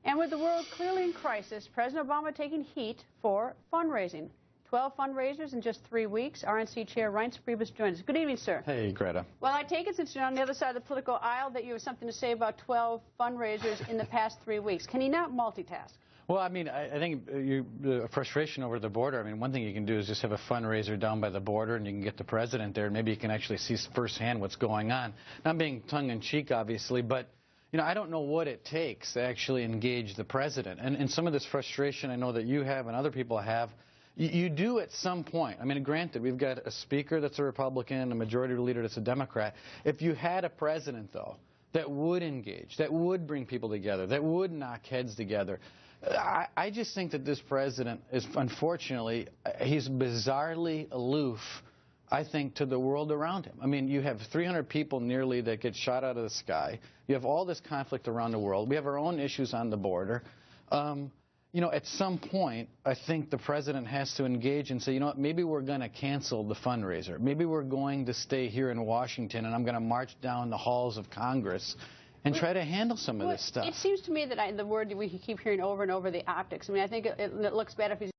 And with the world clearly in crisis, President Obama taking heat for fundraising. 12 fundraisers in just 3 weeks. RNC Chair Reince Priebus joins us. Good evening, sir. Hey, Greta. Well, I take it, since you're on the other side of the political aisle, that you have something to say about 12 fundraisers in the past 3 weeks. Can he not multitask? Well, I mean, I think the frustration over the border, I mean, one thing you can do is just have a fundraiser down by the border and you can get the president there and maybe you can actually see firsthand what's going on. Not being tongue-in-cheek, obviously, but, you know, I don't know what it takes to actually engage the president. And some of this frustration I know that you have and other people have, you do at some point. I mean, granted, we've got a speaker that's a Republican, a majority leader that's a Democrat. If you had a president, though, that would engage, that would bring people together, that would knock heads together, I just think that this president is, unfortunately, he's bizarrely aloof, I think, to the world around him. I mean, you have 300 people nearly that get shot out of the sky. You have all this conflict around the world. We have our own issues on the border. You know, at some point, I think the president has to engage and say, you know what, maybe we're going to cancel the fundraiser. Maybe we're going to stay here in Washington and I'm going to march down the halls of Congress and try to handle some of this stuff. It seems to me that the word we keep hearing over and over, the optics. I mean, I think it looks bad if he's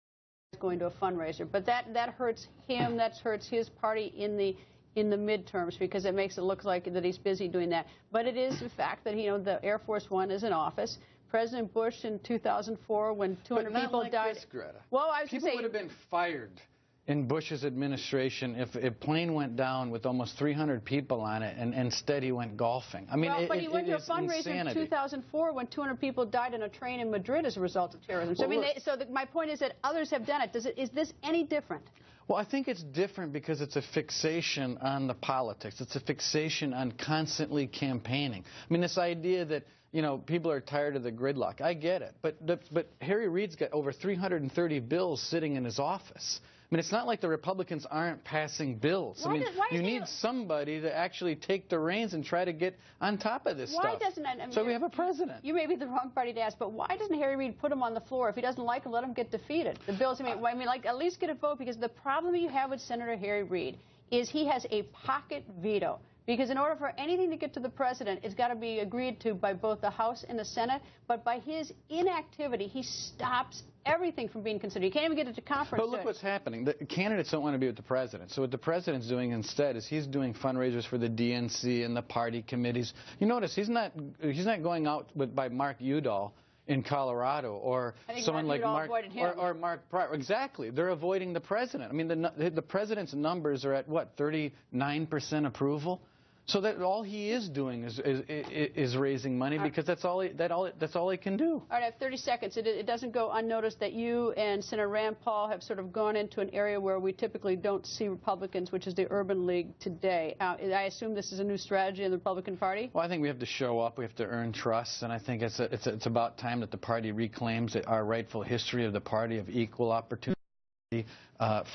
going to a fundraiser, but that hurts him. That hurts his party in the midterms, because it makes it look like that he's busy doing that. But it is the fact that, you know, the Air Force One is in office. President Bush in 2004, when 200 people died. This, Greta. Well, I was people would have been fired in Bush's administration if a plane went down with almost 300 people on it and instead he went golfing. I mean, but he went to a fundraiser insanity. in 2004 when 200 people died in a train in Madrid as a result of terrorism. So, Well, I mean, my point is that others have done it. Is this any different? Well, I think it's different because it's a fixation on the politics. It's a fixation on constantly campaigning. I mean, this idea that, you know, people are tired of the gridlock. I get it. But Harry Reid's got over 330 bills sitting in his office. I mean, it's not like the Republicans aren't passing bills. I mean, you need somebody to actually take the reins and try to get on top of this stuff. So we have a president. You may be the wrong party to ask, but why doesn't Harry Reid put him on the floor? If he doesn't like him, let him get defeated. The bills, I mean, like, at least get a vote, because the problem you have with Senator Harry Reid is he has a pocket veto. Because in order for anything to get to the president, it's got to be agreed to by both the House and the Senate. But by his inactivity, he stops everything from being considered. You can't even get it to conference. But look what's happening. The candidates don't want to be with the president. So what the president's doing instead is he's doing fundraisers for the DNC and the party committees. You notice he's not going out by Mark Udall in Colorado, or someone like Mark Pryor. Exactly. They're avoiding the president. I mean, the president's numbers are at, what, 39% approval? So that all he is doing is raising money, because that's all he can do. All right, I have 30 seconds. It doesn't go unnoticed that you and Senator Rand Paul have sort of gone into an area where we typically don't see Republicans, which is the Urban League today. I assume this is a new strategy in the Republican Party? Well, I think we have to show up. We have to earn trust, and I think it's about time that the party reclaims our rightful history of the party of equal opportunity,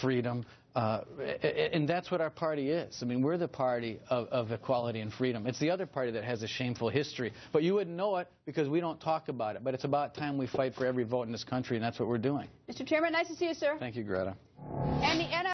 freedom. And that's what our party is. I mean, we're the party of equality and freedom. It's the other party that has a shameful history. But you wouldn't know it because we don't talk about it. But it's about time we fight for every vote in this country, and that's what we're doing. Mr. Chairman, nice to see you, sir. Thank you, Greta. And the